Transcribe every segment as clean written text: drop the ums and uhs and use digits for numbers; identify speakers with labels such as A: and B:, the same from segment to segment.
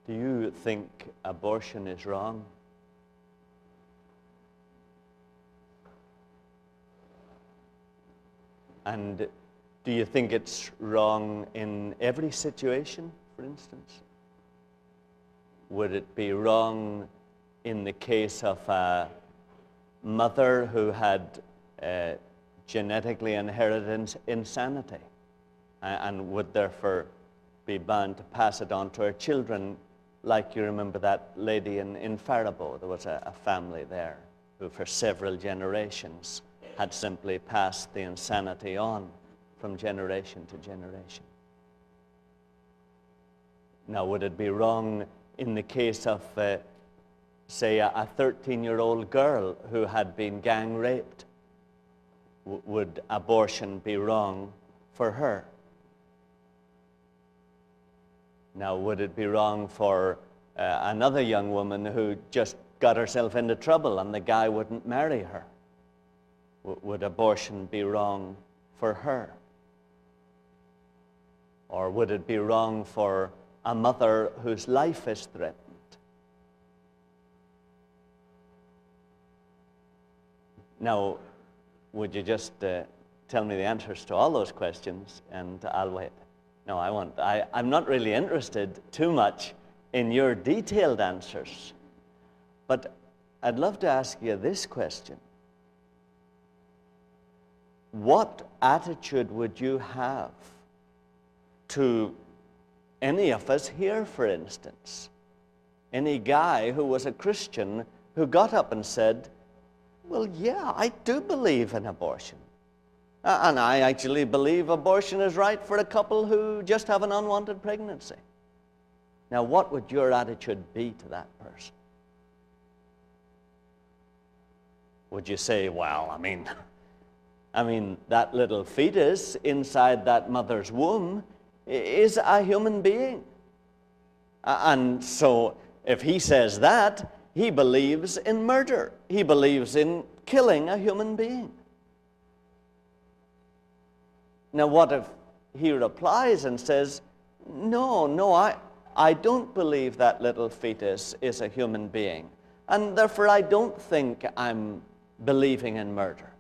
A: Do you think abortion is wrong? And do you think it's wrong in every situation, for instance? Would it be wrong in the case of a mother who had genetically inherited insanity and would therefore be bound to pass it on to her children? Like you remember that lady in Faribault, there was a family there who for several generations had simply passed the insanity on from generation to generation. Now, would it be wrong in the case of, say, a 13-year-old girl who had been gang raped? Would abortion be wrong for her? Now, would it be wrong for another young woman who just got herself into trouble and the guy wouldn't marry her? Would abortion be wrong for her? Or would it be wrong for a mother whose life is threatened? Now, would you just tell me the answers to all those questions and I'll wait? No, I'm not really interested too much in your detailed answers, but I'd love to ask you this question. What attitude would you have to any of us here, for instance? Any guy who was a Christian who got up and said, well, yeah, I do believe in abortion. And I actually believe abortion is right for a couple who just have an unwanted pregnancy. Now, what would your attitude be to that person? Would you say, well, I mean, that little fetus inside that mother's womb is a human being. And so if he says that, he believes in murder. He believes in killing a human being. Now, what if he replies and says, no, I don't believe that little fetus is a human being, and therefore I don't think I'm believing in murder?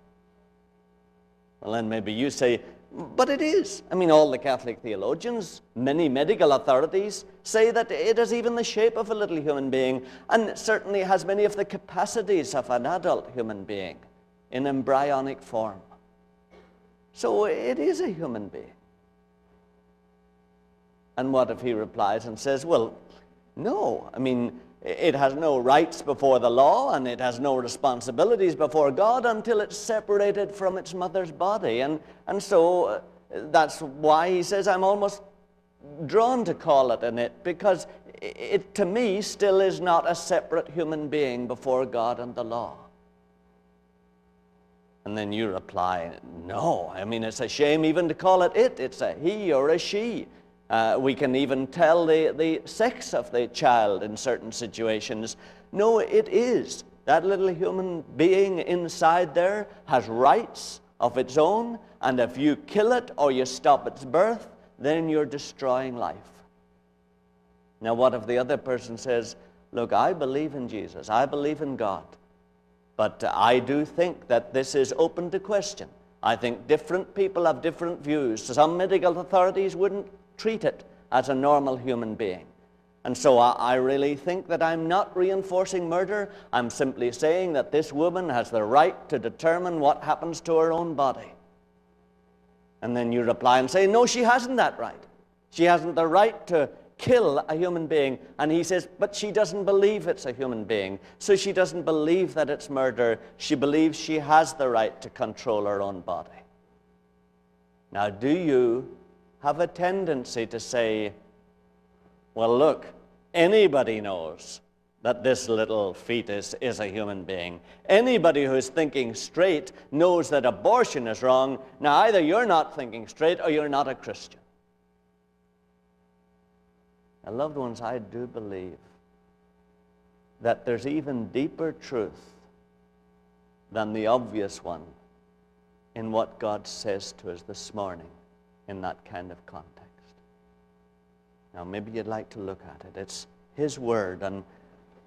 A: Well, then maybe you say, but it is. I mean, all the Catholic theologians, many medical authorities say that it is even the shape of a little human being, and certainly has many of the capacities of an adult human being in embryonic form. So it is a human being. And what if he replies and says, well, no, I mean, it has no rights before the law and it has no responsibilities before God until it's separated from its mother's body. And so that's why he says, I'm almost drawn to call it an it, because it to me still is not a separate human being before God and the law. And then you reply, no, I mean, it's a shame even to call it it. It's a he or a she. We can even tell the sex of the child in certain situations. No, it is. That little human being inside there has rights of its own, and if you kill it or you stop its birth, then you're destroying life. Now, what if the other person says, look, I believe in Jesus, I believe in God, but I do think that this is open to question. I think different people have different views. Some medical authorities wouldn't treat it as a normal human being. And so I really think that I'm not reinforcing murder. I'm simply saying that this woman has the right to determine what happens to her own body. And then you reply and say, no, she hasn't that right. She hasn't the right to kill a human being. And he says, but she doesn't believe it's a human being. So she doesn't believe that it's murder. She believes she has the right to control her own body. Now, do you have a tendency to say, well, look, anybody knows that this little fetus is a human being. Anybody who's thinking straight knows that abortion is wrong. Now, either you're not thinking straight or you're not a Christian. Now, loved ones, I do believe that there's even deeper truth than the obvious one in what God says to us this morning in that kind of context. Now, maybe you'd like to look at it. His Word. And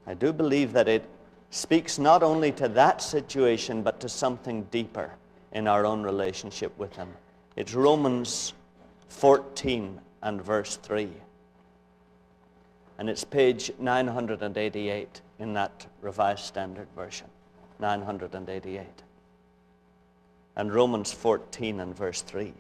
A: I do believe that it speaks not only to that situation, but to something deeper in our own relationship with Him. It's Romans 14 and verse 3. And it's page 988 in that Revised Standard Version. 988. And Romans 14 and verse 3.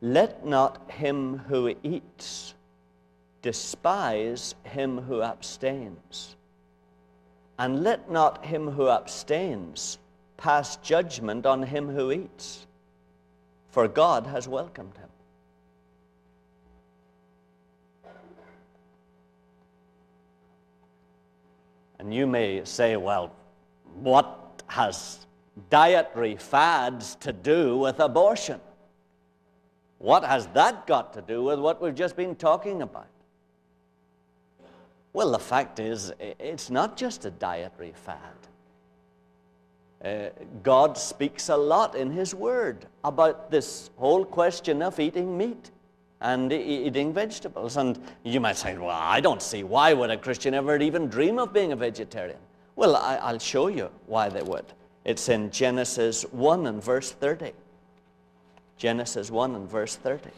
A: Let not him who eats despise him who abstains, and let not him who abstains pass judgment on him who eats, for God has welcomed him. And you may say, well, what has dietary fads to do with abortion? What has that got to do with what we've just been talking about? Well, the fact is, it's not just a dietary fad. God speaks a lot in His Word about this whole question of eating meat and eating vegetables. And you might say, well, I don't see why would a Christian ever even dream of being a vegetarian. Well, I'll show you why they would. It's in Genesis 1 and verse 30. Genesis 1 and verse 30.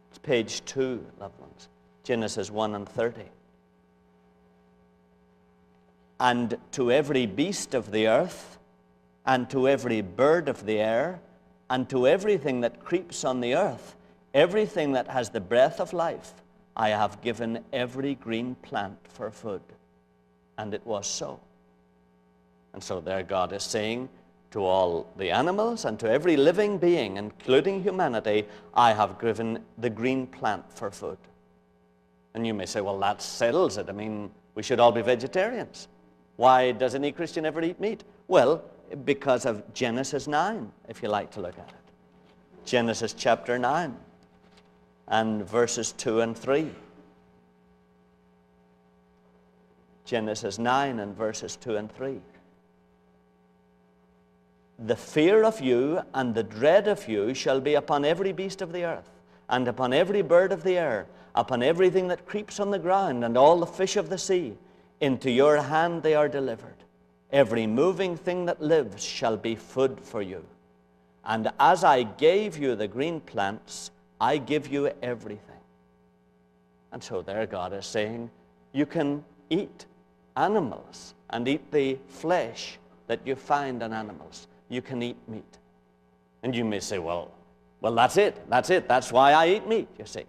A: It's page 2, loved ones. Genesis 1 and 30. And to every beast of the earth, and to every bird of the air, and to everything that creeps on the earth, everything that has the breath of life, I have given every green plant for food. And it was so. And so there God is saying to all the animals and to every living being, including humanity, I have given the green plant for food. And you may say, well, that settles it. I mean, we should all be vegetarians. Why does any Christian ever eat meat? Well, because of Genesis 9, if you like to look at it. Genesis chapter 9. And verses 2 and 3. Genesis 9 and verses 2 and 3. The fear of you and the dread of you shall be upon every beast of the earth, and upon every bird of the air, upon everything that creeps on the ground, and all the fish of the sea. Into your hand they are delivered. Every moving thing that lives shall be food for you. And as I gave you the green plants, I give you everything. And so there God is saying, you can eat animals and eat the flesh that you find in animals. You can eat meat. And you may say, well, that's it. That's why I eat meat, you see.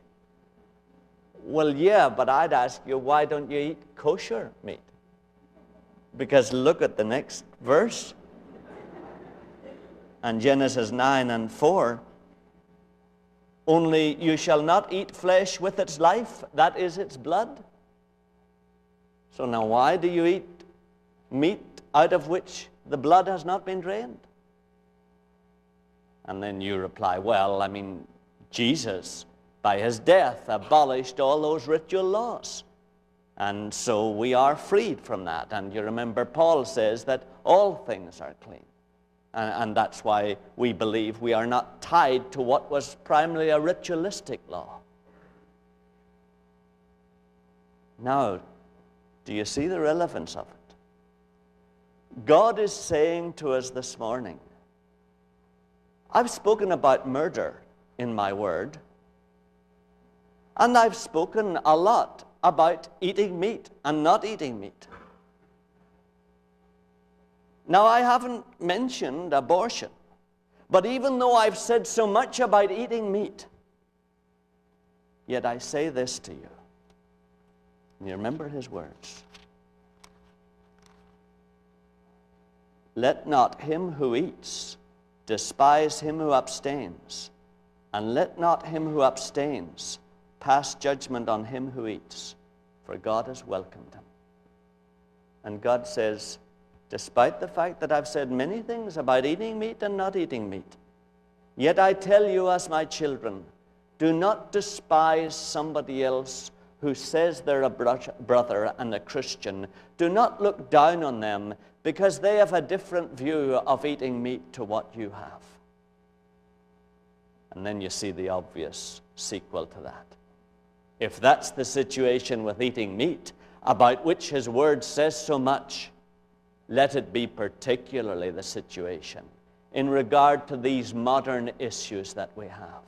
A: Well, yeah, but I'd ask you, why don't you eat kosher meat? Because look at the next verse. And Genesis 9 and 4. Only you shall not eat flesh with its life, that is its blood. So now why do you eat meat out of which the blood has not been drained? And then you reply, well, I mean, Jesus, by His death, abolished all those ritual laws. And so we are freed from that. And you remember Paul says that all things are clean. And that's why we believe we are not tied to what was primarily a ritualistic law. Now, do you see the relevance of it? God is saying to us this morning, I've spoken about murder in my word, and I've spoken a lot about eating meat and not eating meat. Now, I haven't mentioned abortion, but even though I've said so much about eating meat, yet I say this to you. And you remember His words. Let not him who eats despise him who abstains, and let not him who abstains pass judgment on him who eats, for God has welcomed him. And God says, despite the fact that I've said many things about eating meat and not eating meat, yet I tell you as my children, do not despise somebody else who says they're a brother and a Christian, do not look down on them because they have a different view of eating meat to what you have. And then you see the obvious sequel to that. If that's the situation with eating meat, about which his word says so much, let it be particularly the situation in regard to these modern issues that we have.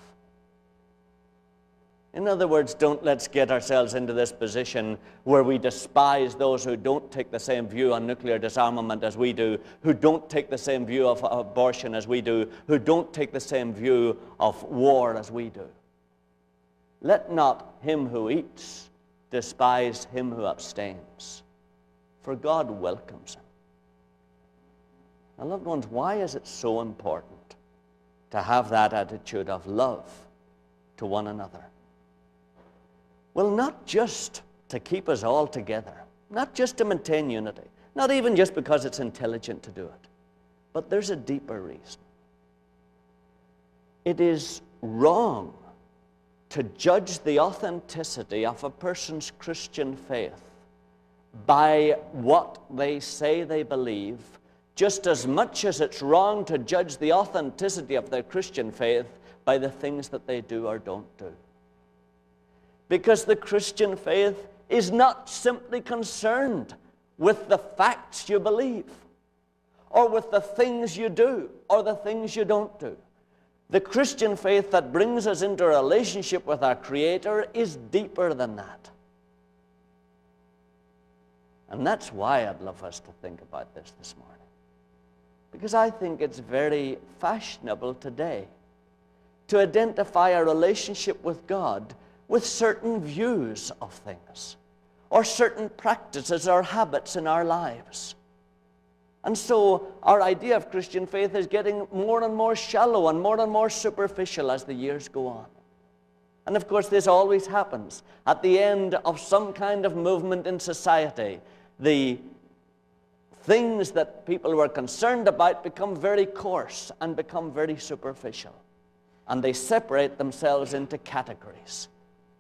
A: In other words, let's get ourselves into this position where we despise those who don't take the same view on nuclear disarmament as we do, who don't take the same view of abortion as we do, who don't take the same view of war as we do. Let not him who eats despise him who abstains, for God welcomes him. Now, loved ones, why is it so important to have that attitude of love to one another? Well, not just to keep us all together, not just to maintain unity, not even just because it's intelligent to do it, but there's a deeper reason. It is wrong to judge the authenticity of a person's Christian faith by what they say they believe, just as much as it's wrong to judge the authenticity of their Christian faith by the things that they do or don't do. Because the Christian faith is not simply concerned with the facts you believe, or with the things you do, or the things you don't do. The Christian faith that brings us into a relationship with our Creator is deeper than that. And that's why I'd love us to think about this morning. Because I think it's very fashionable today to identify our relationship with God with certain views of things, or certain practices or habits in our lives. And so our idea of Christian faith is getting more and more shallow and more superficial as the years go on. And of course, this always happens. At the end of some kind of movement in society, the things that people were concerned about become very coarse and become very superficial. And they separate themselves into categories.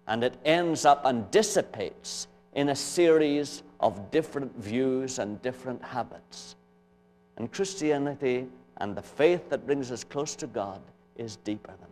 A: And it ends up and dissipates in a series of different views and different habits. And Christianity and the faith that brings us close to God is deeper than